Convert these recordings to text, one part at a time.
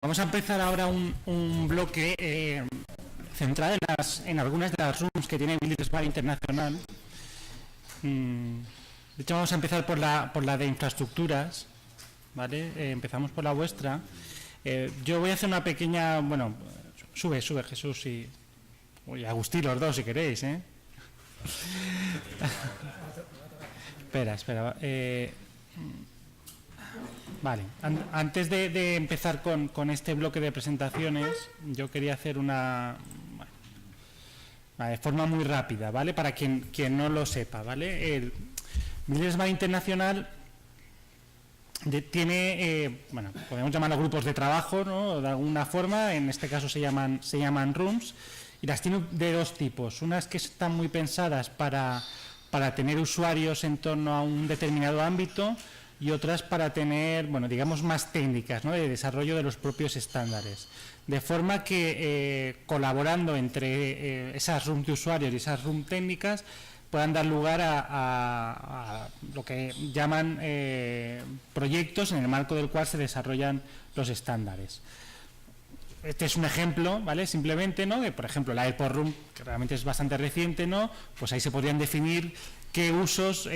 Vamos a empezar ahora un bloque centrado en algunas de las rooms que tiene Builders Bar Internacional. De hecho, vamos a empezar por la de infraestructuras, ¿vale? Empezamos por la vuestra. Yo voy a hacer una pequeña... Bueno, sube Jesús y Agustín, los dos, si queréis, ¿eh? Espera. Vale, antes de empezar con este bloque de presentaciones, yo quería hacer de forma muy rápida, ¿vale? Para quien no lo sepa, ¿vale? El Builders Bar Internacional tiene, podemos llamarlo grupos de trabajo, ¿no? De alguna forma, en este caso se llaman rooms, y las tiene de dos tipos. Unas que están muy pensadas para tener usuarios en torno a un determinado ámbito, y otras para tener, digamos, más técnicas, ¿no? De desarrollo de los propios estándares. De forma que colaborando entre esas rooms de usuarios y esas rooms técnicas puedan dar lugar a lo que llaman proyectos en el marco del cual se desarrollan los estándares. Este es un ejemplo, ¿vale? Simplemente, ¿no? Que, por ejemplo, la Airport Room, que realmente es bastante reciente, ¿no? Pues ahí se podrían definir qué usos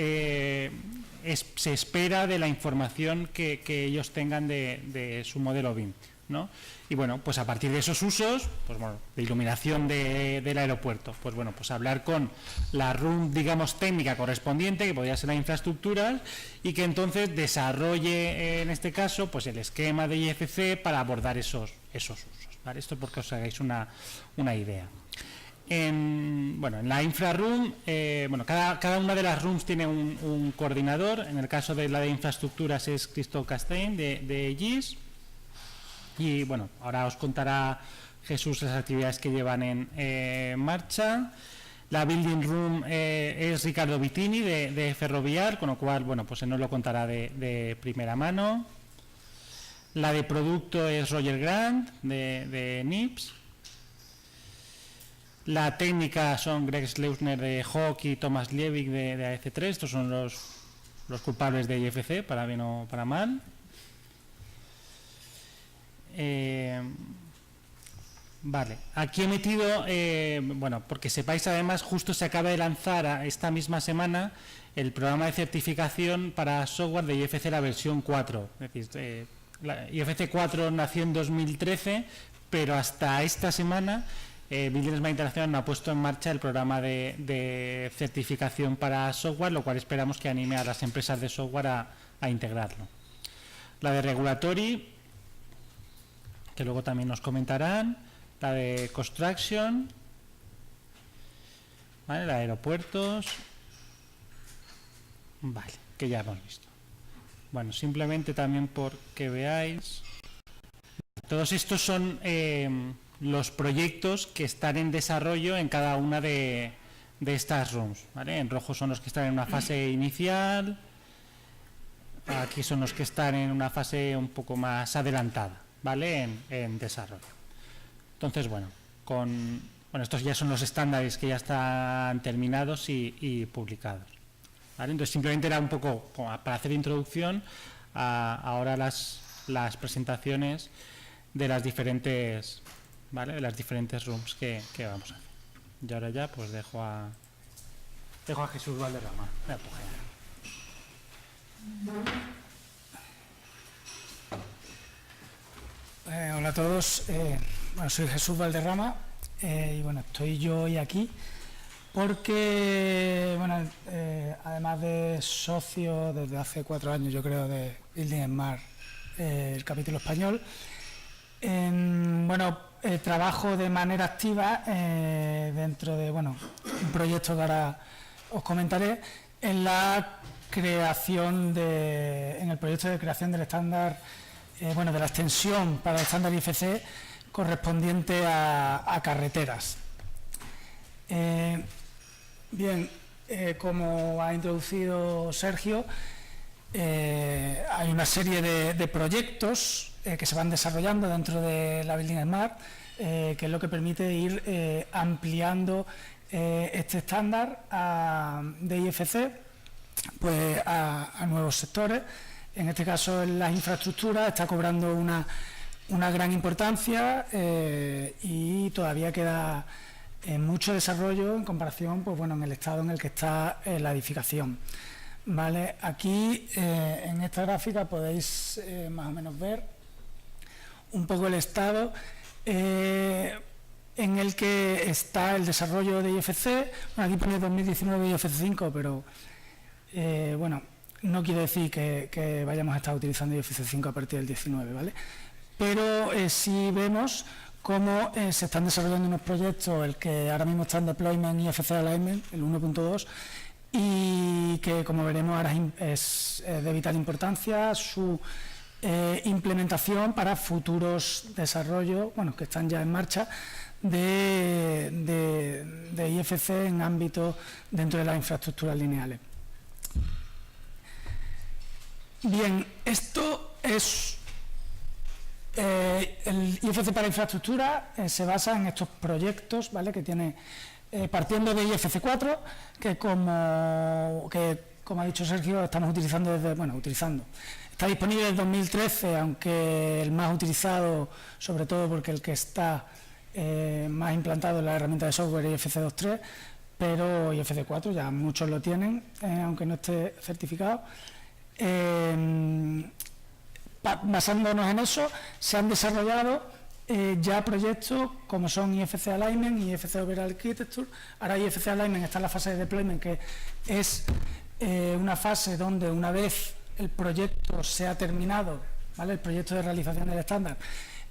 se espera de la información que ellos tengan de su modelo BIM, ¿no? Y bueno, pues a partir de esos usos, pues bueno, de iluminación del aeropuerto, pues bueno, pues hablar con la room, digamos, técnica correspondiente, que podría ser la infraestructura, y que entonces desarrolle, en este caso, pues el esquema de IFC para abordar esos usos, ¿vale? Esto es porque os hagáis una idea. En la infra room, cada una de las rooms tiene un coordinador. En el caso de la de infraestructuras es Christophe Castain de GIS, y bueno, ahora os contará Jesús las actividades que llevan en marcha. La building room es Ricardo Vitini de Ferroviar, con lo cual, bueno, pues él nos lo contará de primera mano. La de producto es Roger Grant de NIPS. La técnica son Greg Sleusner de Hawk y Thomas Liebig de AEC3. Estos son los culpables de IFC, para bien o para mal. Vale, aquí he metido, porque sepáis, además, justo se acaba de lanzar esta misma semana el programa de certificación para software de IFC, la versión 4. Es decir, la IFC 4 nació en 2013, pero hasta esta semana Builders Bar Internacional no ha puesto en marcha el programa de certificación para software, lo cual esperamos que anime a las empresas de software a integrarlo. La de regulatory, que luego también nos comentarán. La de construction, ¿vale? La de aeropuertos, vale, que ya hemos visto. Bueno, simplemente también porque veáis, todos estos son los proyectos que están en desarrollo en cada una de estas rooms, ¿vale? En rojo son los que están en una fase inicial, aquí son los que están en una fase un poco más adelantada, ¿vale? En desarrollo. Entonces, estos ya son los estándares que ya están terminados y publicados, ¿vale? Entonces, simplemente era un poco para hacer introducción a ahora las presentaciones de las diferentes, ¿vale? De las diferentes rooms que vamos a hacer. Y ahora ya pues dejo a Jesús Valderrama. Hola a todos, soy Jesús Valderrama y estoy yo hoy aquí porque, además de socio desde hace 4 años, yo creo, de Building Smart, el capítulo español, trabajo de manera activa dentro de un proyecto que ahora os comentaré, en la creación en el proyecto de creación del estándar, de la extensión para el estándar IFC correspondiente a carreteras. Como ha introducido Sergio, hay una serie de proyectos que se van desarrollando dentro de la Building Smart, que es lo que permite ir ampliando este estándar de IFC pues a nuevos sectores. En este caso, en las infraestructuras está cobrando una una gran importancia y todavía queda mucho desarrollo en comparación, pues bueno, en el estado en el que está la edificación. Vale, aquí en esta gráfica podéis más o menos ver un poco el estado en el que está el desarrollo de IFC. Bueno, aquí pone 2019 IFC 5, pero bueno, no quiere decir que vayamos a estar utilizando IFC 5 a partir del 19, ¿vale? Pero sí vemos cómo se están desarrollando unos proyectos, el que ahora mismo está en deployment IFC Alignment, el 1.2, y que, como veremos, ahora es de vital importancia su implementación para futuros desarrollos, bueno, que están ya en marcha, de IFC en ámbito dentro de las infraestructuras lineales. Bien, esto es el IFC para infraestructura. Se basa en estos proyectos, ¿vale?, que tiene partiendo de IFC 4, que como ha dicho Sergio, estamos utilizando está disponible desde 2013, aunque el más utilizado, sobre todo porque el que está más implantado en la herramienta de software es IFC 2.3, pero IFC 4 ya muchos lo tienen, aunque no esté certificado. Basándonos en eso, se han desarrollado ya proyectos como son IFC Alignment y IFC Overall Architecture. Ahora IFC Alignment está en la fase de deployment, que es una fase donde, una vez el proyecto se ha terminado, ¿vale?, el proyecto de realización del estándar,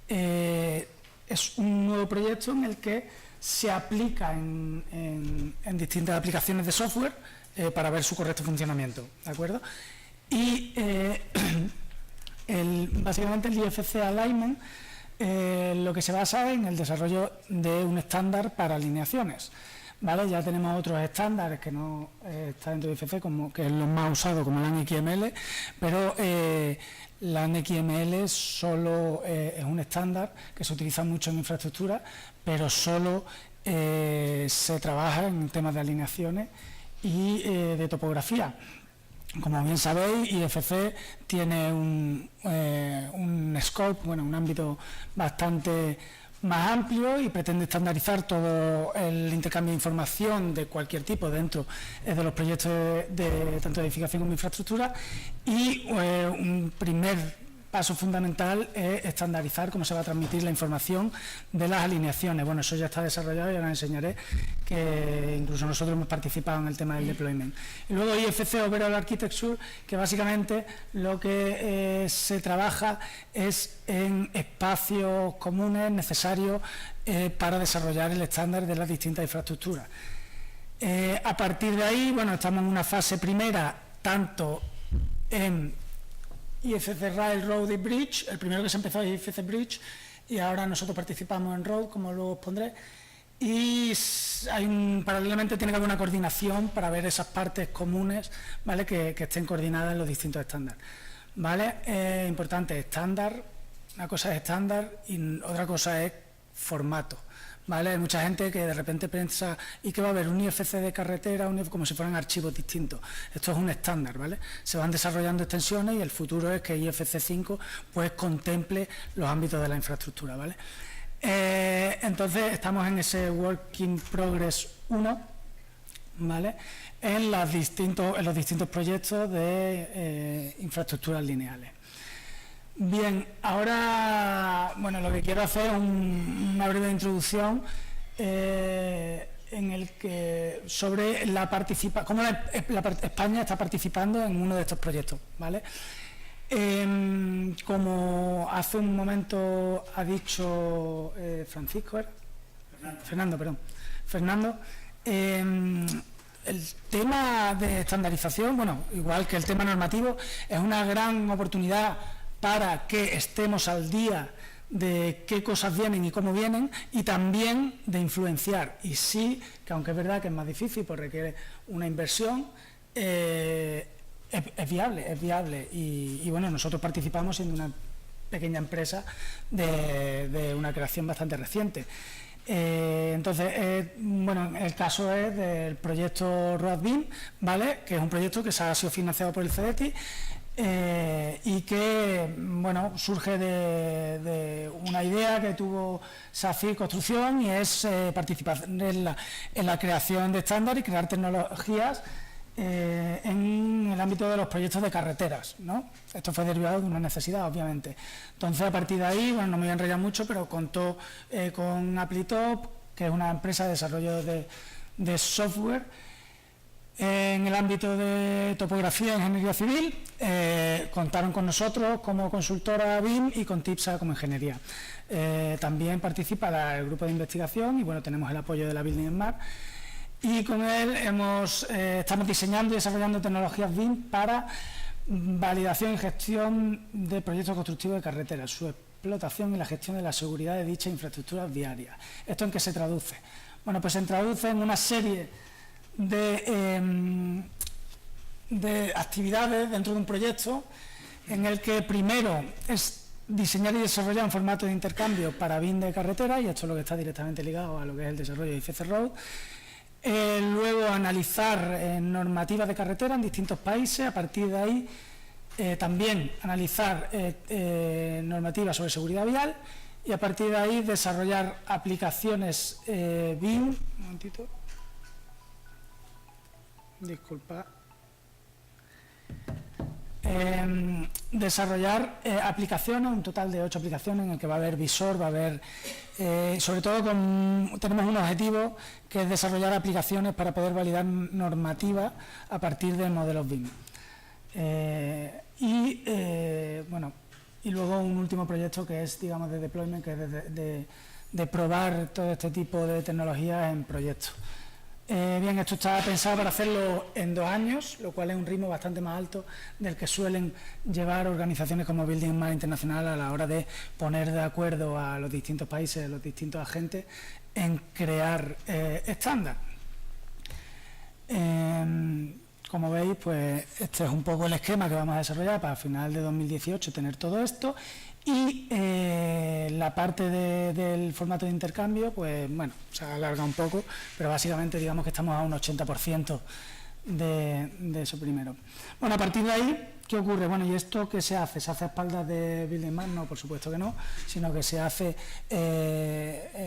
es un nuevo proyecto en el que se aplica en distintas aplicaciones de software para ver su correcto funcionamiento, ¿de acuerdo? Y básicamente el IFC Alignment lo que se basa en el desarrollo de un estándar para alineaciones, ¿vale? Ya tenemos otros estándares que no están dentro de IFC, como que es lo más usado, como LAN XML, pero LAN XML solo es un estándar que se utiliza mucho en infraestructura, pero solo se trabaja en temas de alineaciones y de topografía. Como bien sabéis, IFC tiene un scope, bueno, un ámbito bastante más amplio y pretende estandarizar todo el intercambio de información de cualquier tipo dentro de los proyectos de tanto de edificación como infraestructura, y un primer paso fundamental es estandarizar cómo se va a transmitir la información de las alineaciones. Bueno, eso ya está desarrollado y ahora enseñaré que incluso nosotros hemos participado en el tema del deployment. Y luego IFC Overall Architecture, que básicamente lo que se trabaja es en espacios comunes necesarios para desarrollar el estándar de las distintas infraestructuras. A partir de ahí, bueno, estamos en una fase primera, tanto en IFC Rail, Road y Bridge. El primero que se empezó es IFC Bridge y ahora nosotros participamos en Road, como luego os pondré, y paralelamente tiene que haber una coordinación para ver esas partes comunes, ¿vale?, que estén coordinadas en los distintos estándares, ¿vale? Importante, estándar, una cosa es estándar y otra cosa es formato, ¿vale? Hay mucha gente que de repente piensa, ¿y qué va a haber? Un IFC de carretera, como si fueran archivos distintos. Esto es un estándar, ¿vale? Se van desarrollando extensiones y el futuro es que IFC 5 pues contemple los ámbitos de la infraestructura, ¿vale? Entonces estamos en ese Work in Progress 1, ¿vale?, en los distintos proyectos de infraestructuras lineales. Bien, ahora, bueno, lo que quiero hacer es una breve introducción en el que sobre cómo España está participando en uno de estos proyectos, ¿vale? Como hace un momento ha dicho Fernando, el tema de estandarización, bueno, igual que el tema normativo, es una gran oportunidad para que estemos al día de qué cosas vienen y cómo vienen, y también de influenciar. Y sí, que aunque es verdad que es más difícil, pues requiere una inversión, es viable. Y bueno, nosotros participamos siendo una pequeña empresa de una creación bastante reciente. Entonces, bueno, el caso es del proyecto RoadBeam, ¿vale?, que es un proyecto que se ha sido financiado por el CEDETI. y que bueno, surge de una idea que tuvo SACIR Construcción, y es participar en la creación de estándares y crear tecnologías en el ámbito de los proyectos de carreteras, ¿no? Esto fue derivado de una necesidad, obviamente. Entonces, a partir de ahí, bueno, no me voy a enrollar mucho, pero contó con Applitop, que es una empresa de desarrollo de software en el ámbito de topografía e ingeniería civil. Contaron con nosotros como consultora BIM y con TIPSA como ingeniería. También participa el grupo de investigación y bueno, tenemos el apoyo de la Building Smart, y con él estamos diseñando y desarrollando tecnologías BIM para validación y gestión de proyectos constructivos de carreteras, su explotación y la gestión de la seguridad de dichas infraestructuras viarias. ¿Esto en qué se traduce? Bueno, pues se traduce en una serie de actividades dentro de un proyecto en el que primero es diseñar y desarrollar un formato de intercambio para BIM de carretera, y esto es lo que está directamente ligado a lo que es el desarrollo de IFC Road. Luego analizar normativas de carretera en distintos países. A partir de ahí también analizar normativas sobre seguridad vial, y a partir de ahí desarrollar aplicaciones BIM. Un momentito. Disculpa. Desarrollar aplicaciones, un total de 8 aplicaciones en el que va a haber visor, va a haber, sobre todo tenemos un objetivo que es desarrollar aplicaciones para poder validar normativa a partir de modelos BIM. Bueno, y luego un último proyecto que es, digamos, de deployment, que es de probar todo este tipo de tecnologías en proyectos. Bien, esto está pensado para hacerlo en 2 años, lo cual es un ritmo bastante más alto del que suelen llevar organizaciones como Building Smart Internacional a la hora de poner de acuerdo a los distintos países, a los distintos agentes, en crear estándar. Como veis, pues este es un poco el esquema que vamos a desarrollar para final de 2018, tener todo esto. Y la parte del formato de intercambio, pues bueno, se alarga un poco, pero básicamente digamos que estamos a un 80% de eso primero. Bueno, a partir de ahí, ¿qué ocurre? Bueno, ¿y esto qué se hace? ¿Se hace a espaldas de Building Smart? No, por supuesto que no, sino que se hace,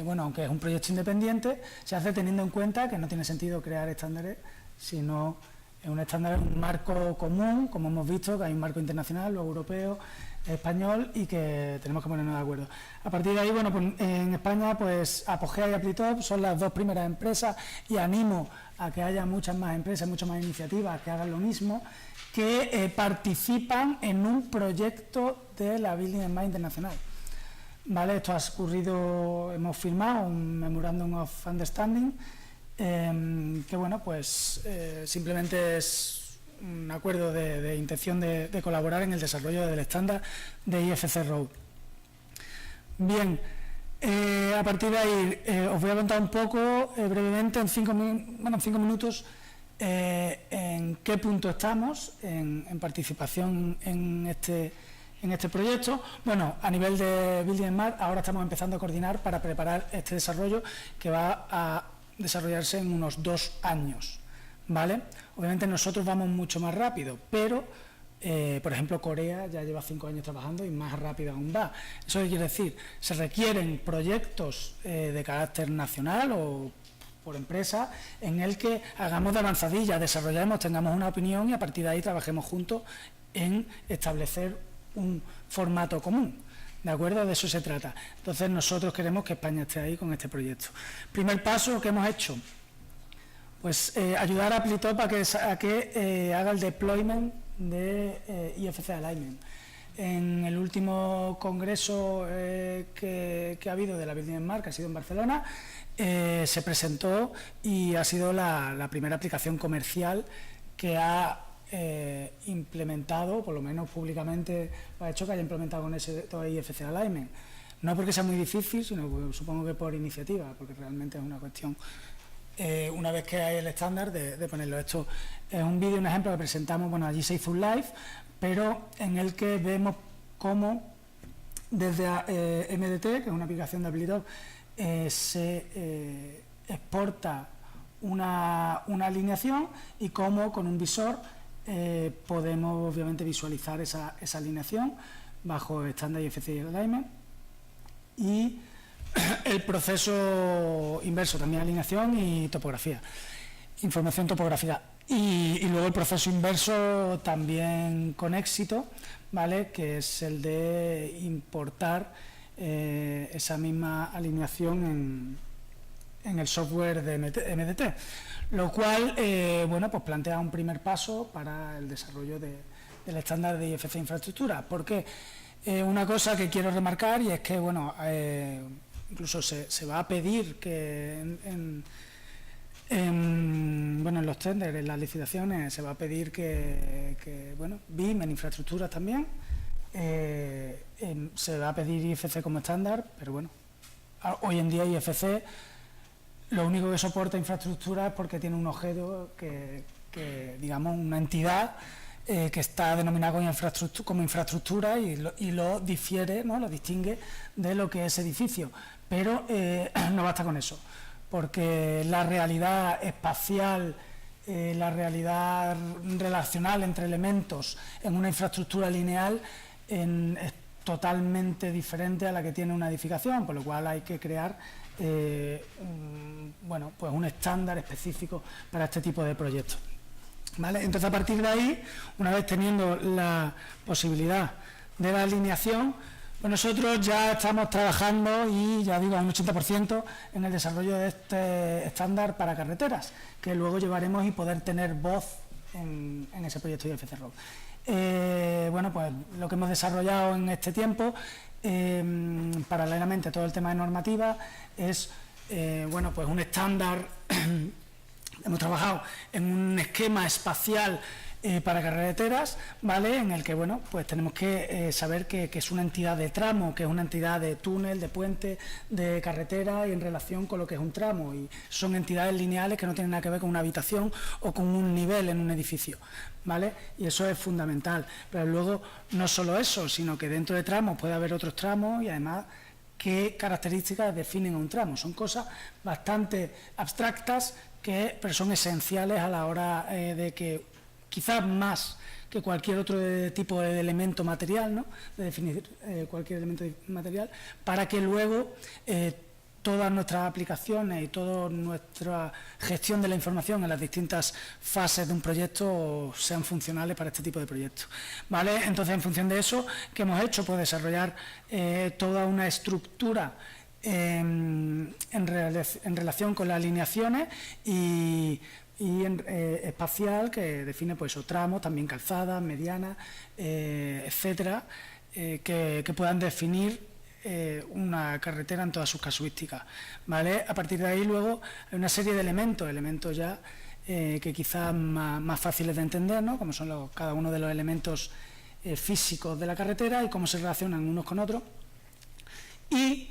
bueno, aunque es un proyecto independiente, se hace teniendo en cuenta que no tiene sentido crear estándares, sino un estándar, un marco común, como hemos visto, que hay un marco internacional, luego europeo, español, y que tenemos que ponernos de acuerdo. A partir de ahí, bueno, pues en España, pues Apogea y Applitop son las 2 primeras empresas, y animo a que haya muchas más empresas, muchas más iniciativas que hagan lo mismo, que participan en un proyecto de la Building Smart Internacional. ¿Vale? Esto ha ocurrido, hemos firmado un Memorandum of Understanding, que bueno, pues simplemente es un acuerdo de intención de colaborar en el desarrollo del estándar de IFC Road. Bien, a partir de ahí os voy a contar un poco brevemente, en 5 minutos, en qué punto estamos en participación en este proyecto. Bueno, a nivel de Building Smart, ahora estamos empezando a coordinar para preparar este desarrollo, que va a desarrollarse en unos 2 años. ¿Vale? Obviamente nosotros vamos mucho más rápido, pero, por ejemplo, Corea ya lleva 5 años trabajando y más rápido aún va. ¿Eso qué quiere decir? Se requieren proyectos de carácter nacional o por empresa en el que hagamos de avanzadilla, desarrollemos, tengamos una opinión y a partir de ahí trabajemos juntos en establecer un formato común. ¿De acuerdo? De eso se trata. Entonces nosotros queremos que España esté ahí con este proyecto. Primer paso que hemos hecho, pues ayudar a Applitop a que haga el deployment de IFC Alignment. En el último congreso que ha habido de la Building Smart, que ha sido en Barcelona, se presentó y ha sido la primera aplicación comercial que ha implementado, por lo menos públicamente lo ha hecho, que haya implementado con todo IFC Alignment. No porque sea muy difícil, sino supongo que por iniciativa, porque realmente es una cuestión, una vez que hay el estándar, de ponerlo. Esto es un vídeo, un ejemplo que presentamos, bueno, allí se hizo un live, pero en el que vemos cómo desde MDT, que es una aplicación de Applitop, se exporta una alineación y cómo con un visor podemos obviamente visualizar esa alineación bajo estándar IFC Alignment, y el proceso inverso, también alineación y topografía, información topográfica, y luego el proceso inverso también con éxito, ¿vale?, que es el de importar esa misma alineación en el software de MDT, lo cual bueno, pues plantea un primer paso para el desarrollo del estándar de IFC infraestructura. Porque una cosa que quiero remarcar, y es que bueno, incluso se va a pedir que en los tenders, en las licitaciones, se va a pedir que bueno, BIM en infraestructuras también, se va a pedir IFC como estándar, pero bueno, hoy en día IFC lo único que soporta infraestructura es porque tiene un objeto que digamos, una entidad que está denominada como infraestructura y lo difiere, ¿no?, lo distingue de lo que es edificio. Pero no basta con eso, porque la realidad espacial, la realidad relacional entre elementos en una infraestructura lineal es totalmente diferente a la que tiene una edificación, por lo cual hay que crear bueno, pues un estándar específico para este tipo de proyectos, ¿vale? Entonces, a partir de ahí, una vez teniendo la posibilidad de la alineación, pues nosotros ya estamos trabajando, y ya digo, un 80% en el desarrollo de este estándar para carreteras, que luego llevaremos y poder tener voz en ese proyecto de IFC Road. Bueno, pues lo que hemos desarrollado en este tiempo, paralelamente a todo el tema de normativa, es bueno, pues un estándar. Hemos trabajado en un esquema espacial para carreteras, ¿vale?, en el que bueno, pues tenemos que saber que es una entidad de tramo, que es una entidad de túnel, de puente, de carretera, y en relación con lo que es un tramo, y son entidades lineales que no tienen nada que ver con una habitación o con un nivel en un edificio, ¿vale? Y eso es fundamental. Pero luego no solo eso, sino que dentro de tramos puede haber otros tramos, y además qué características definen a un tramo. Son cosas bastante abstractas, pero son esenciales a la hora de que, quizás más que cualquier otro tipo de elemento material, ¿no?, de definir cualquier elemento material, para que luego todas nuestras aplicaciones y toda nuestra gestión de la información en las distintas fases de un proyecto sean funcionales para este tipo de proyectos, ¿vale? Entonces, en función de eso, ¿qué hemos hecho? Pues desarrollar toda una estructura en relación con las alineaciones y espacial, que define pues tramos, también calzadas, medianas, etcétera, que puedan definir una carretera en todas sus casuísticas, ¿vale? A partir de ahí luego hay una serie de elementos ya que quizás más fáciles de entender, ¿no?, como son cada uno de los elementos físicos de la carretera y cómo se relacionan unos con otros. Y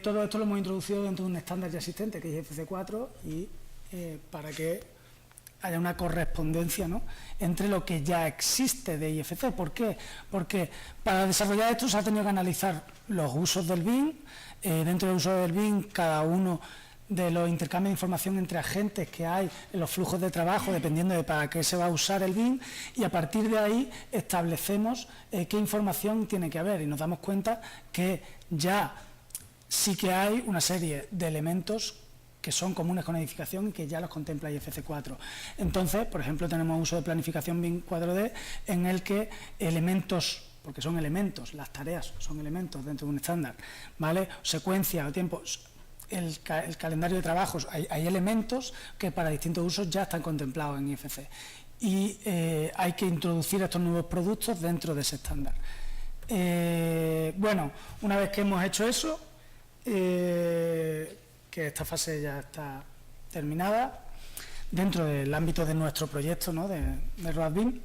todo esto lo hemos introducido dentro de un estándar ya existente, que es IFC4, y para que haya una correspondencia, ¿no?, entre lo que ya existe de IFC. ¿Por qué? Porque para desarrollar esto se ha tenido que analizar los usos del BIM. Dentro del uso del BIM, cada uno de los intercambios de información entre agentes que hay en los flujos de trabajo, dependiendo de para qué se va a usar el BIM, y a partir de ahí establecemos qué información tiene que haber, y nos damos cuenta que ya sí que hay una serie de elementos que son comunes con edificación y que ya los contempla IFC4. Entonces, por ejemplo, tenemos uso de planificación BIM 4D, en el que elementos, porque son elementos, las tareas son elementos dentro de un estándar, ¿vale?, secuencia o tiempos, el calendario de trabajos, hay elementos que para distintos usos ya están contemplados en IFC, y hay que introducir estos nuevos productos dentro de ese estándar. Bueno, una vez que hemos hecho eso, que esta fase ya está terminada dentro del ámbito de nuestro proyecto, ¿no?, de RoadBIM,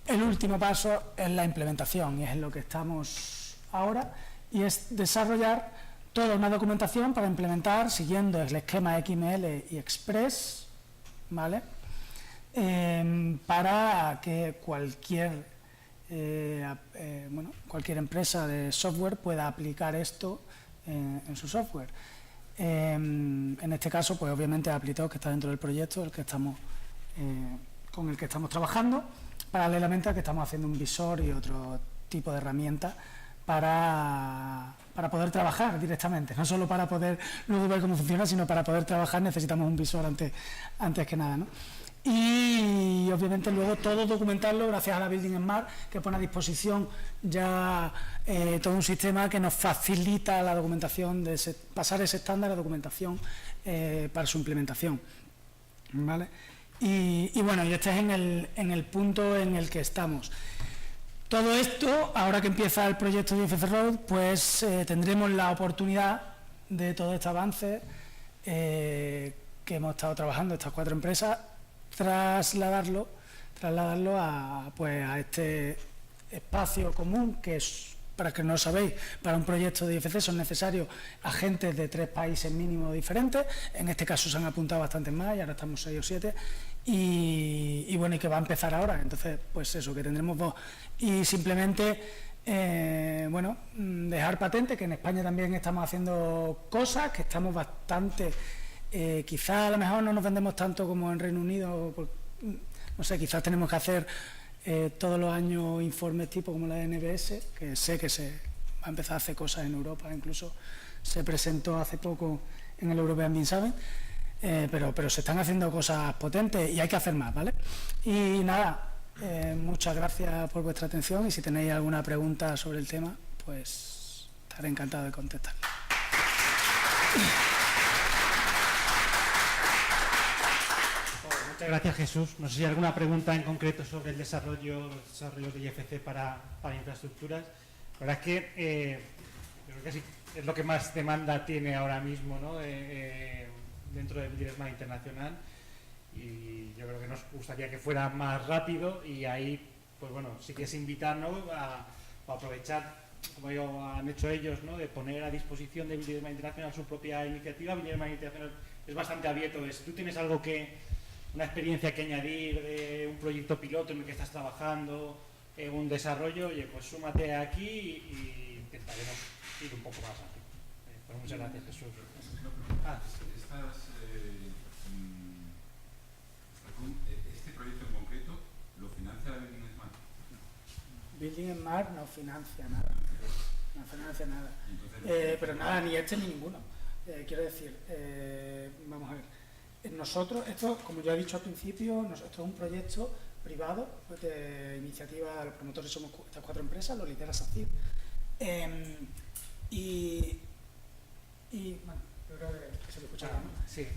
el último paso es la implementación, y es en lo que estamos ahora, y es desarrollar toda una documentación para implementar siguiendo el esquema XML y Express, ¿vale?, para que cualquier empresa de software pueda aplicar esto en su software. En este caso, pues obviamente Applitalk, que está dentro del proyecto, el que estamos con el que estamos trabajando, paralelamente a que estamos haciendo un visor y otro tipo de herramientas para poder trabajar directamente, no solo para poder luego ver cómo funciona, sino para poder trabajar necesitamos un visor antes que nada, ¿no? Y obviamente luego todo documentarlo gracias a la Building Smart, que pone a disposición ya todo un sistema que nos facilita la documentación, pasar ese estándar de documentación para su implementación, ¿vale? Y bueno, y este es en el punto en el que estamos. Todo esto, ahora que empieza el proyecto de IFC Road, pues tendremos la oportunidad de todo este avance que hemos estado trabajando, estas 4 empresas, trasladarlo a este espacio común, que es, para que no lo sabéis, para un proyecto de IFC son necesarios agentes de 3 países mínimo diferentes. En este caso se han apuntado bastantes más y ahora estamos 6 o 7. Y bueno, y que va a empezar ahora, entonces pues eso, que tendremos 2 y simplemente bueno, dejar patente que en España también estamos haciendo cosas, que estamos bastante quizás a lo mejor no nos vendemos tanto como en Reino Unido, no sé, quizás tenemos que hacer todos los años informes tipo como la de NBS, que sé que se va a empezar a hacer cosas en Europa, incluso se presentó hace poco en el European BIM Summit. Pero se están haciendo cosas potentes y hay que hacer más, ¿vale? Y nada, muchas gracias por vuestra atención y si tenéis alguna pregunta sobre el tema, pues estaré encantado de contestar. Muchas gracias, Jesús. No sé si hay alguna pregunta en concreto sobre el desarrollo de IFC para infraestructuras. La verdad es que yo creo que sí, es lo que más demanda tiene ahora mismo, ¿no? Dentro del Building Smart Internacional, y yo creo que nos gustaría que fuera más rápido y ahí, pues bueno, sí que es invitarnos a aprovechar, como han hecho ellos, ¿no? De poner a disposición de Building Smart Internacional su propia iniciativa. Building Smart Internacional es bastante abierto, si tú tienes algo una experiencia que añadir de un proyecto piloto en el que estás trabajando, un desarrollo, oye, pues súmate aquí y intentaremos ir un poco más rápido. Pues muchas gracias, Jesús. ¿Este proyecto en concreto lo financia la Building Smart? Building Smart no financia nada. No financia nada. Pero nada, ni este ni ninguno. Quiero decir, vamos a ver. Nosotros, esto, como ya he dicho al principio, esto es un proyecto privado, pues de iniciativa, los promotores somos estas 4 empresas, los lidera SACIR. Bueno, yo creo que se lo escuchará, ¿no? Sí.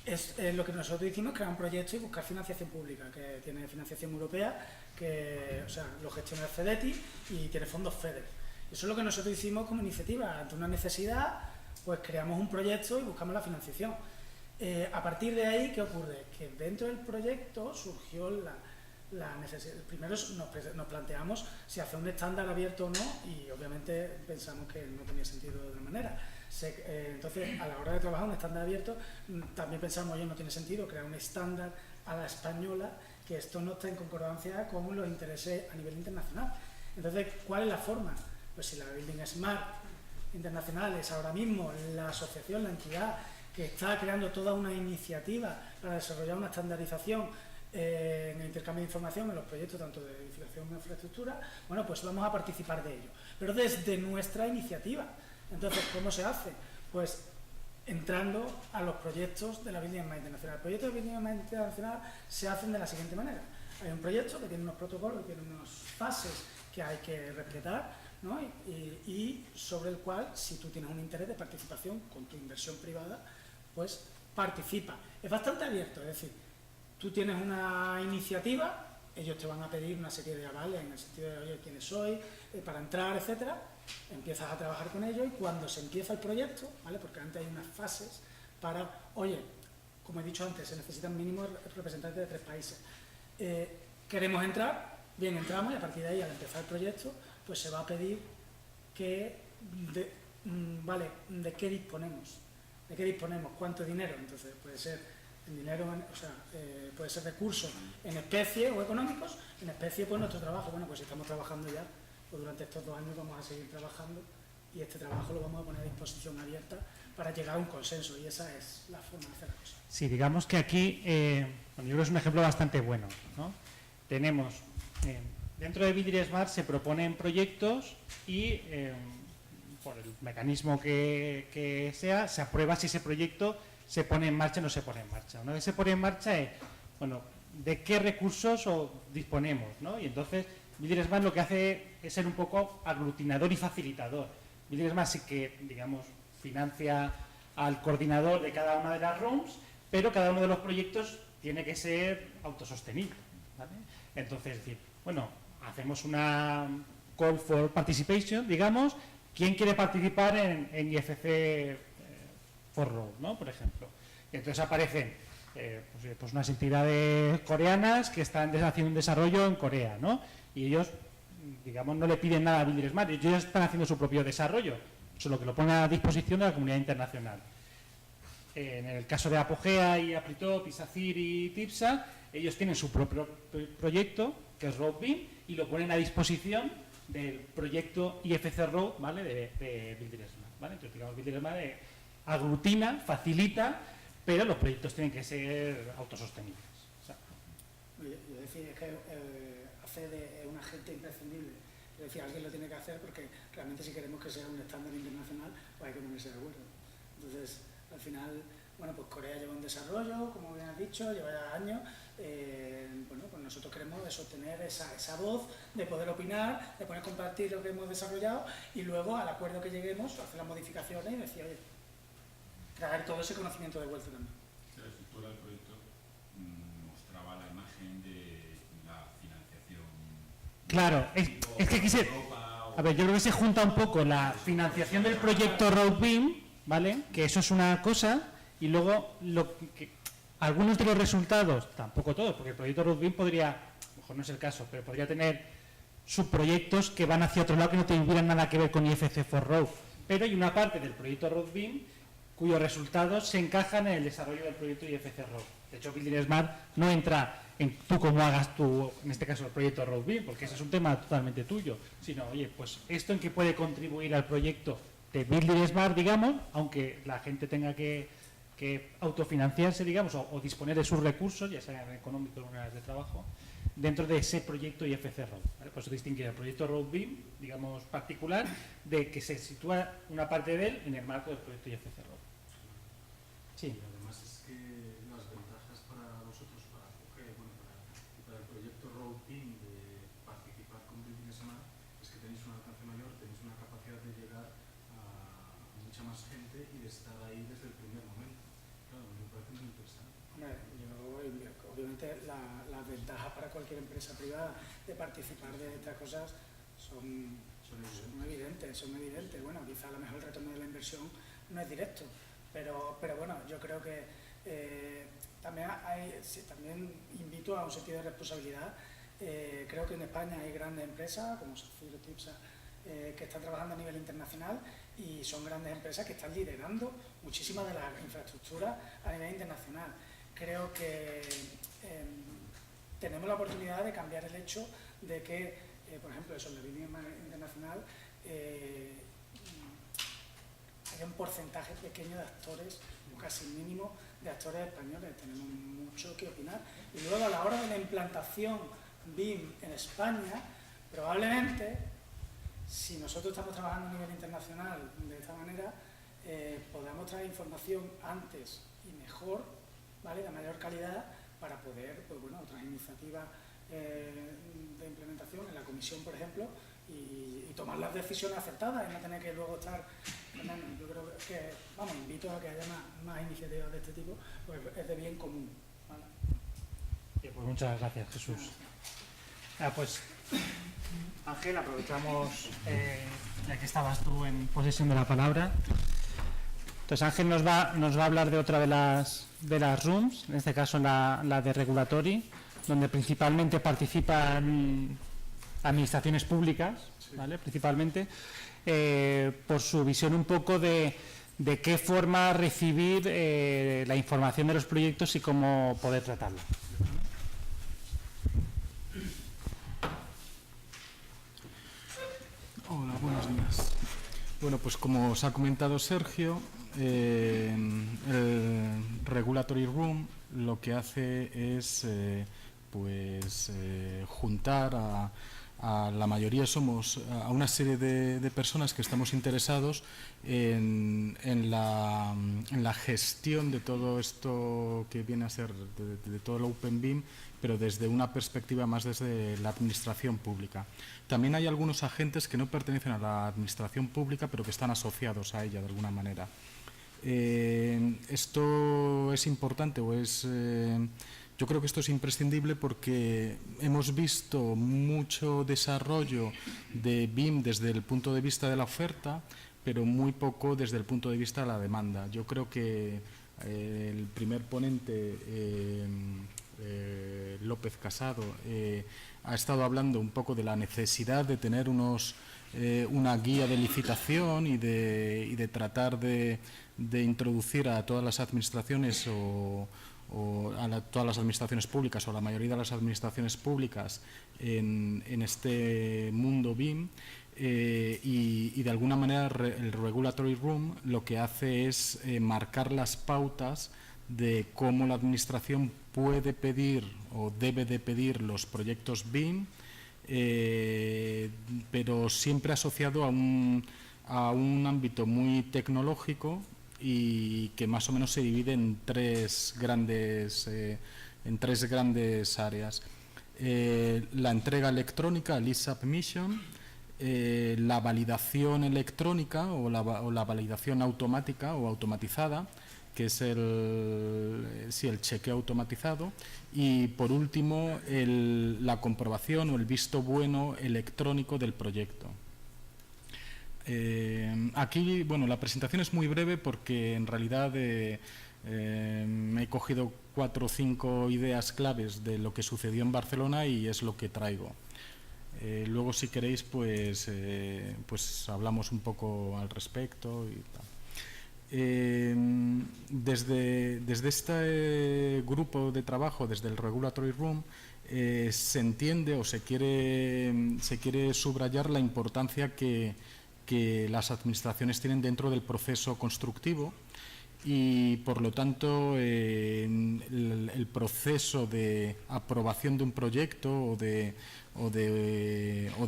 Es lo que nosotros hicimos, crear un proyecto y buscar financiación pública, que tiene financiación europea, que, o sea, lo gestiona el FEDETI y tiene fondos FEDER. Eso es lo que nosotros hicimos como iniciativa. Ante una necesidad, pues creamos un proyecto y buscamos la financiación. A partir de ahí, ¿qué ocurre? Que dentro del proyecto surgió la necesidad. Primero nos planteamos si hacer un estándar abierto o no, y obviamente pensamos que no tenía sentido de otra manera. Entonces, a la hora de trabajar un estándar abierto, también pensamos, oye, no tiene sentido crear un estándar a la española, que esto no está en concordancia con los intereses a nivel internacional. Entonces, ¿cuál es la forma? Pues si la Building Smart Internacional es ahora mismo la asociación, la entidad que está creando toda una iniciativa para desarrollar una estandarización en el intercambio de información en los proyectos tanto de edificación como de infraestructura, bueno, pues vamos a participar de ello, pero desde nuestra iniciativa. Entonces, ¿cómo se hace? Pues entrando a los proyectos de la Building Smart Internacional. Los proyectos de Building Smart Internacional se hacen de la siguiente manera. Hay un proyecto que tiene unos protocolos, que tiene unas fases que hay que respetar, ¿no? y sobre el cual, si tú tienes un interés de participación con tu inversión privada, pues participa. Es bastante abierto, es decir, tú tienes una iniciativa, ellos te van a pedir una serie de avales en el sentido de, oye, quiénes sois, para entrar, etcétera. Empiezas a trabajar con ellos y cuando se empieza el proyecto, ¿vale? Porque antes hay unas fases para, oye, como he dicho antes, se necesitan mínimo representantes de 3 países. Queremos entrar, bien, entramos y a partir de ahí, al empezar el proyecto, pues se va a pedir que, ¿de qué disponemos? ¿De qué disponemos? ¿Cuánto dinero? Entonces puede ser en dinero, o sea, puede ser recursos en especie o económicos. En especie, pues nuestro trabajo. Bueno, pues si estamos trabajando ya, pues durante estos 2 años vamos a seguir trabajando y este trabajo lo vamos a poner a disposición abierta para llegar a un consenso, y esa es la forma de hacer las cosas. Sí, digamos que aquí, yo creo que es un ejemplo bastante bueno, ¿no? Tenemos, dentro de Builder Smart se proponen proyectos y por el mecanismo que sea, se aprueba si ese proyecto se pone en marcha o no se pone en marcha. Una vez se pone en marcha es, bueno, ¿de qué recursos disponemos, ¿no? Y entonces Builder Smart lo que hace es ser un poco aglutinador y facilitador. Builder Smart sí que, digamos, financia al coordinador de cada una de las rooms, pero cada uno de los proyectos tiene que ser autosostenible, ¿vale? Entonces, es decir, bueno, hacemos una call for participation, digamos, ¿quién quiere participar en IFC for Road, ¿no? Por ejemplo. Y entonces aparecen pues unas entidades coreanas que están haciendo un desarrollo en Corea, ¿no? Y ellos, digamos, no le piden nada a Builder Smart, ellos están haciendo su propio desarrollo, solo que lo ponen a disposición de la comunidad internacional. En el caso de Apogea y Apritop y SACIR y TIPSA, ellos tienen su propio proyecto, que es RoadBeam, y lo ponen a disposición del proyecto IFC Road, ¿vale?, de Builder Smart, ¿vale? Entonces, digamos, Builder Smart aglutina, facilita, pero los proyectos tienen que ser autosostenibles. Yo decía, es que ACED es un agente imprescindible. Es decir, alguien lo tiene que hacer porque realmente si queremos que sea un estándar internacional, pues hay que ponerse de acuerdo. Entonces, al final, bueno, pues Corea lleva un desarrollo, como bien has dicho, lleva ya años. Bueno, pues nosotros queremos sostener esa voz, de poder opinar, de poder compartir lo que hemos desarrollado y luego al acuerdo que lleguemos, hacer las modificaciones y decir, oye, traer todo ese conocimiento de vuelta también. La estructura del proyecto mostraba la imagen de la financiación. Claro, es que aquí se... A ver, yo creo que se junta un poco la financiación del proyecto RoadBeam, ¿vale? Que eso es una cosa, y luego algunos de los resultados, tampoco todos, porque el proyecto RoadBeam podría, a lo mejor no es el caso, pero podría tener subproyectos que van hacia otro lado que no tuvieran nada que ver con IFC for Road. Pero hay una parte del proyecto RoadBeam cuyos resultados se encajan en el desarrollo del proyecto IFC Road. De hecho, Builder Smart no entra en tú cómo hagas tú, en este caso, el proyecto RoadBeam, porque ese es un tema totalmente tuyo, sino, oye, pues esto en qué puede contribuir al proyecto de Builder Smart, digamos, aunque la gente tenga que autofinanciarse, digamos, o disponer de sus recursos, ya sean económicos o unidades de trabajo, dentro de ese proyecto IFC Road, ¿vale? Por eso distinguir el proyecto RoadBeam, digamos, particular, de que se sitúa una parte de él en el marco del proyecto IFC Road. Sí. Y además es que las ventajas para vosotros, para Apogea, bueno, para el proyecto RoadBeam de participar con Builder Smart, es que tenéis un alcance mayor, tenéis una capacidad de llegar a mucha más gente y de estar ahí desde el primer momento. Claro, me parece muy interesante. Obviamente las ventajas para cualquier empresa privada de participar de estas cosas son evidentes. Bueno, quizá a lo mejor el retorno de la inversión no es directo, pero bueno, yo creo que también invito a un sentido de responsabilidad. Creo que en España hay grandes empresas como SACIR, TIPSA, que están trabajando a nivel internacional y son grandes empresas que están liderando muchísimas de las infraestructuras a nivel internacional. Creo que tenemos la oportunidad de cambiar el hecho de que, por ejemplo, eso en la línea internacional hay un porcentaje pequeño de actores, casi mínimo, de actores españoles. Tenemos mucho que opinar. Y luego a la hora de la implantación BIM en España, probablemente, si nosotros estamos trabajando a nivel internacional de esta manera, podamos traer información antes y mejor, ¿vale?, de mayor calidad, para poder, pues bueno, otras iniciativas de implementación en la comisión, por ejemplo, y tomar las decisiones acertadas y no tener que luego estar... Yo creo que, vamos, invito a que haya más iniciativas de este tipo, porque es de bien común, ¿vale? Pues muchas gracias, Jesús. Pues, Ángel, aprovechamos, ya que estabas tú en posesión de la palabra. Entonces, Ángel nos va a hablar de otra de las rooms, en este caso la de Regulatory, donde principalmente participan administraciones públicas, ¿vale?, principalmente, por su visión un poco de qué forma recibir la información de los proyectos y cómo poder tratarla. Hola, buenos días. Bueno, pues como os ha comentado Sergio, el Regulatory Room lo que hace es juntar a la mayoría, somos a una serie de personas que estamos interesados en la gestión de todo esto que viene a ser de todo el Open BIM, pero desde una perspectiva más desde la administración pública. También hay algunos agentes que no pertenecen a la administración pública, pero que están asociados a ella de alguna manera. Esto es importante yo creo que esto es imprescindible porque hemos visto mucho desarrollo de BIM desde el punto de vista de la oferta, pero muy poco desde el punto de vista de la demanda. Yo creo que el primer ponente, López Casado, ha estado hablando un poco de la necesidad de tener una guía de licitación y de tratar de introducir a todas las administraciones o todas las administraciones públicas o la mayoría de las administraciones públicas en este mundo BIM. Y de alguna manera el Regulatory Room lo que hace es marcar las pautas de cómo la administración puede pedir o debe de pedir los proyectos BIM, pero siempre asociado a un ámbito muy tecnológico y que más o menos se divide en tres grandes áreas. La entrega electrónica, el e-submission, la validación electrónica o la validación automática o automatizada, que es el chequeo automatizado, y por último la comprobación o el visto bueno electrónico del proyecto. Aquí, bueno, la presentación es muy breve porque en realidad he cogido 4 o 5 ideas claves de lo que sucedió en Barcelona y es lo que traigo. Luego, si queréis, pues hablamos un poco al respecto y tal. Desde este grupo de trabajo, desde el Regulatory Room, se entiende o se quiere subrayar la importancia que las administraciones tienen dentro del proceso constructivo y, por lo tanto, el proceso de aprobación de un proyecto o de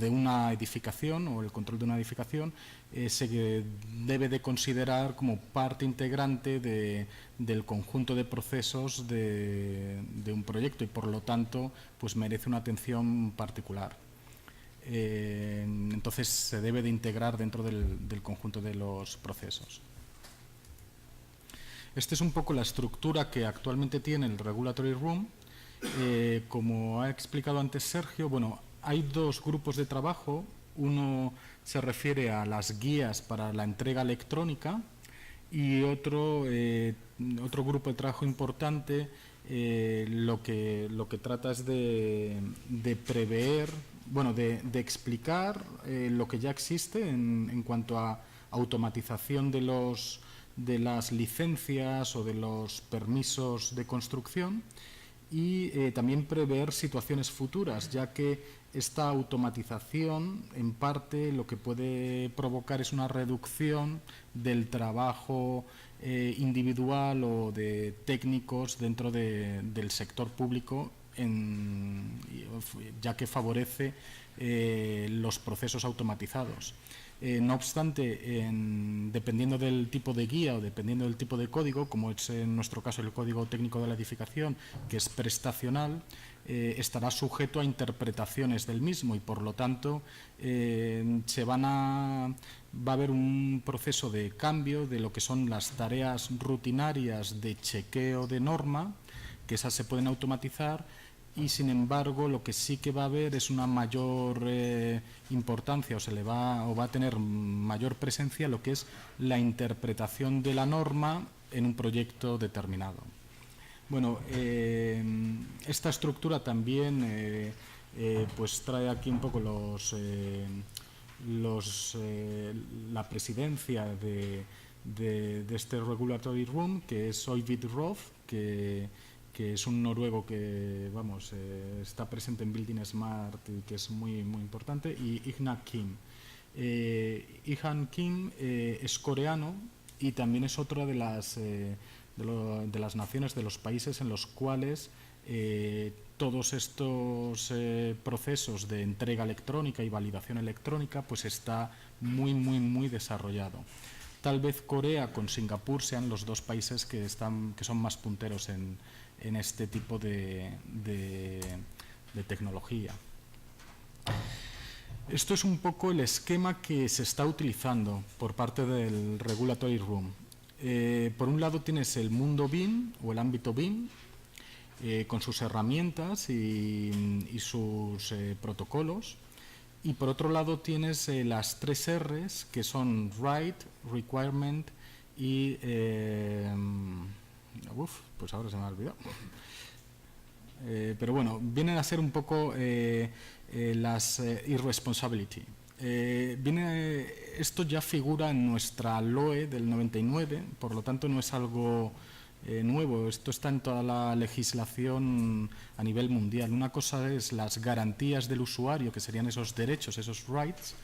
una edificación o el control de una edificación se debe de considerar como parte integrante del conjunto de procesos de un proyecto y, por lo tanto, pues merece una atención particular. Entonces se debe de integrar dentro del conjunto de los procesos. Esta es un poco la estructura que actualmente tiene el Regulatory Room. Como ha explicado antes Sergio, bueno, hay 2 grupos de trabajo. Uno se refiere a las guías para la entrega electrónica y otro grupo de trabajo importante lo que trata es de prever, bueno, de explicar lo que ya existe en cuanto a automatización de las licencias o de los permisos de construcción y también prever situaciones futuras, ya que esta automatización en parte lo que puede provocar es una reducción del trabajo individual o de técnicos dentro del sector público, ya que favorece los procesos automatizados. No obstante, dependiendo del tipo de guía o dependiendo del tipo de código, como es en nuestro caso el código técnico de la edificación, que es prestacional, estará sujeto a interpretaciones del mismo y, por lo tanto, va a haber un proceso de cambio de lo que son las tareas rutinarias de chequeo de norma, que esas se pueden automatizar, y sin embargo lo que sí que va a haber es una mayor importancia o va a tener mayor presencia lo que es la interpretación de la norma en un proyecto determinado. Bueno, esta estructura también pues trae aquí un poco la presidencia de este Regulatory Room, que es Øyvind Roth, que es un noruego que está presente en Building Smart y que es muy, muy importante, y Igna Kim. Ihan Kim es coreano y también es otra de las naciones, de los países en los cuales todos estos procesos de entrega electrónica y validación electrónica pues está muy desarrollado. Tal vez Corea con Singapur sean los dos países que son más punteros en este tipo de tecnología. Esto es un poco el esquema que se está utilizando por parte del Regulatory Room. Por un lado tienes el mundo BIM o el ámbito BIM, con sus herramientas y sus protocolos. Y por otro lado tienes las 3 Rs, que son Right, Requirement y... pues ahora se me ha olvidado. Pero bueno, vienen a ser un poco las Irresponsibility. Esto ya figura en nuestra LOE del 99, por lo tanto no es algo nuevo. Esto está en toda la legislación a nivel mundial. Una cosa es las garantías del usuario, que serían esos derechos, esos rights,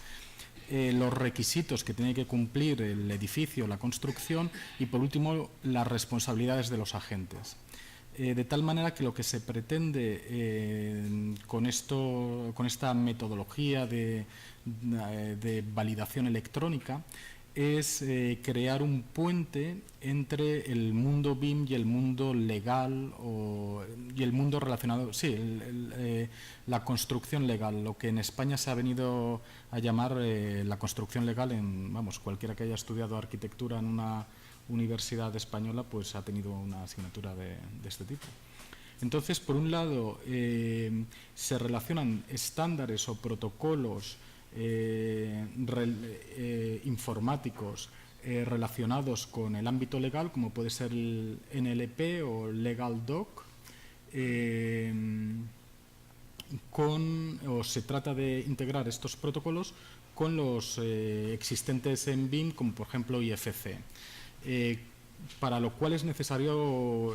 los requisitos que tiene que cumplir el edificio, la construcción, y por último las responsabilidades de los agentes. De tal manera que lo que se pretende con esta metodología de validación electrónica es crear un puente entre el mundo BIM y el mundo legal y el mundo relacionado, sí, la construcción legal, lo que en España se ha venido a llamar la construcción legal. Cualquiera que haya estudiado arquitectura en una universidad española pues ha tenido una asignatura de este tipo. Entonces, por un lado, se relacionan estándares o protocolos informáticos relacionados con el ámbito legal, como puede ser el NLP o Legal Doc, o se trata de integrar estos protocolos con los existentes en BIM, como por ejemplo IFC. Para lo cual es necesario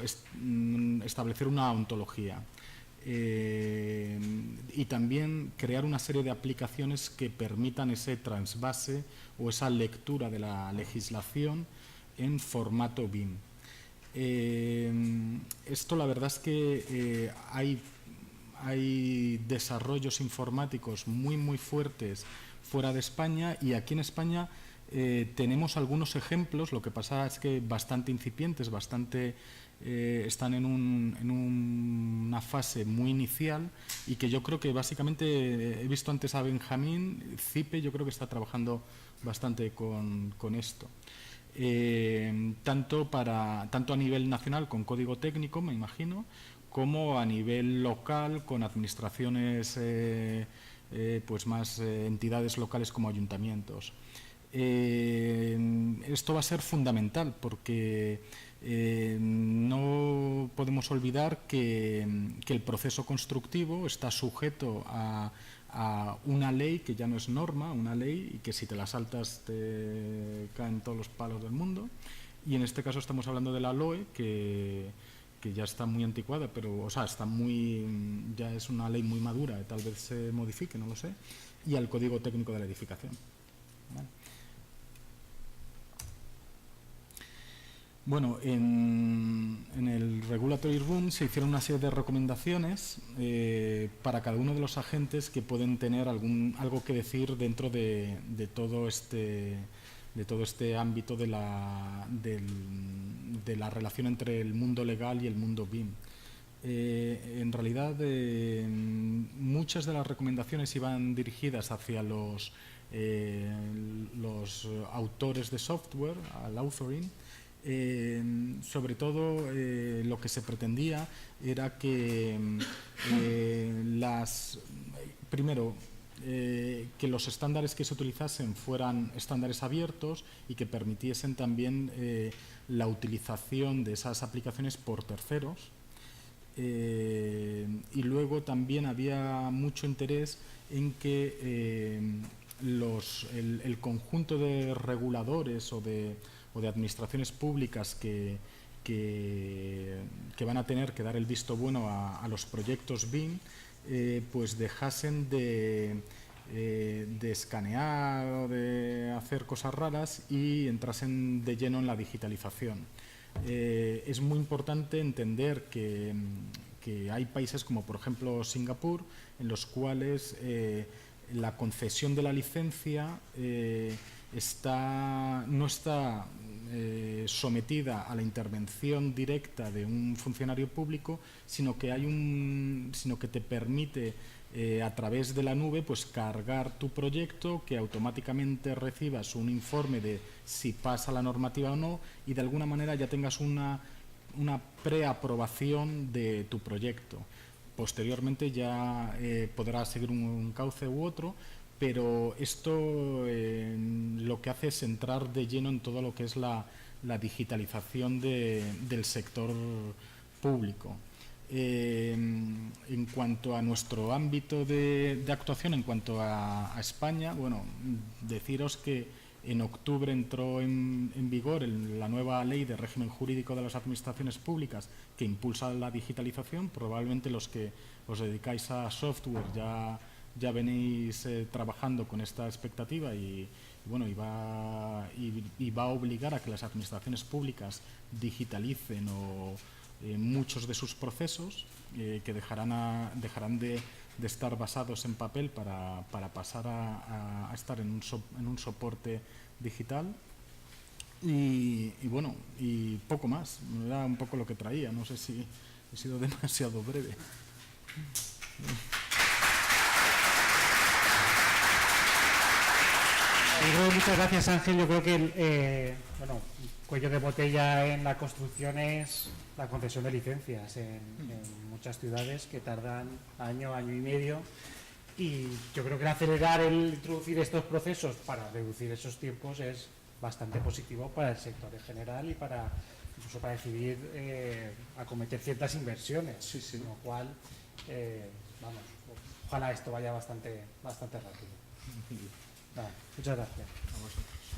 establecer una ontología y también crear una serie de aplicaciones que permitan ese trasvase o esa lectura de la legislación en formato BIM. Esto la verdad es que hay desarrollos informáticos muy fuertes fuera de España, y aquí en España tenemos algunos ejemplos. Lo que pasa es que bastante incipientes, están en una fase muy inicial, y que yo creo que básicamente, he visto antes a Benjamín, CIPE yo creo que está trabajando bastante con esto. Tanto a nivel nacional con código técnico, me imagino, como a nivel local con administraciones, pues más entidades locales como ayuntamientos. Esto va a ser fundamental porque no podemos olvidar que el proceso constructivo está sujeto a una ley que ya no es norma, una ley, y que si te la saltas te caen todos los palos del mundo. Y en este caso estamos hablando de la LOE, que ya está muy anticuada, pero ya es una ley muy madura, tal vez se modifique, no lo sé, y al Código Técnico de la Edificación. ¿Vale? Bueno, en el Regulatory Room se hicieron una serie de recomendaciones para cada uno de los agentes que pueden tener algo que decir dentro de todo este ámbito de la relación entre el mundo legal y el mundo BIM. En realidad, muchas de las recomendaciones iban dirigidas hacia los autores de software, al authoring. Sobre todo lo que se pretendía era que que los estándares que se utilizasen fueran estándares abiertos y que permitiesen también la utilización de esas aplicaciones por terceros. Y luego también había mucho interés en que el conjunto de reguladores o de administraciones públicas que van a tener que dar el visto bueno a los proyectos BIM, pues dejasen de de escanear o de hacer cosas raras y entrasen de lleno en la digitalización. Es muy importante entender que hay países como por ejemplo Singapur, en los cuales la concesión de la licencia no está sometida a la intervención directa de un funcionario público, sino que te permite a través de la nube pues cargar tu proyecto, que automáticamente recibas un informe de si pasa la normativa o no, y de alguna manera ya tengas una preaprobación de tu proyecto. Posteriormente ya podrás seguir un cauce u otro, pero esto lo que hace es entrar de lleno en todo lo que es la digitalización del sector público. En cuanto a nuestro ámbito de actuación, en cuanto a España, bueno, deciros que en octubre entró en vigor la nueva ley de régimen jurídico de las administraciones públicas que impulsa la digitalización. Probablemente los que os dedicáis a software ya venéis trabajando con esta expectativa y va a obligar a que las administraciones públicas digitalicen muchos de sus procesos, que dejarán de estar basados en papel para pasar a estar en un soporte digital. Y poco más, era un poco lo que traía, no sé si he sido demasiado breve. Muchas gracias, Ángel. Yo creo que el cuello de botella en la construcción es la concesión de licencias en muchas ciudades, que tardan año y medio, y yo creo que acelerar introducir estos procesos para reducir esos tiempos es bastante positivo para el sector en general y incluso para decidir acometer ciertas inversiones, con lo cual ojalá esto vaya bastante rápido. Nada, muchas gracias. A vosotros.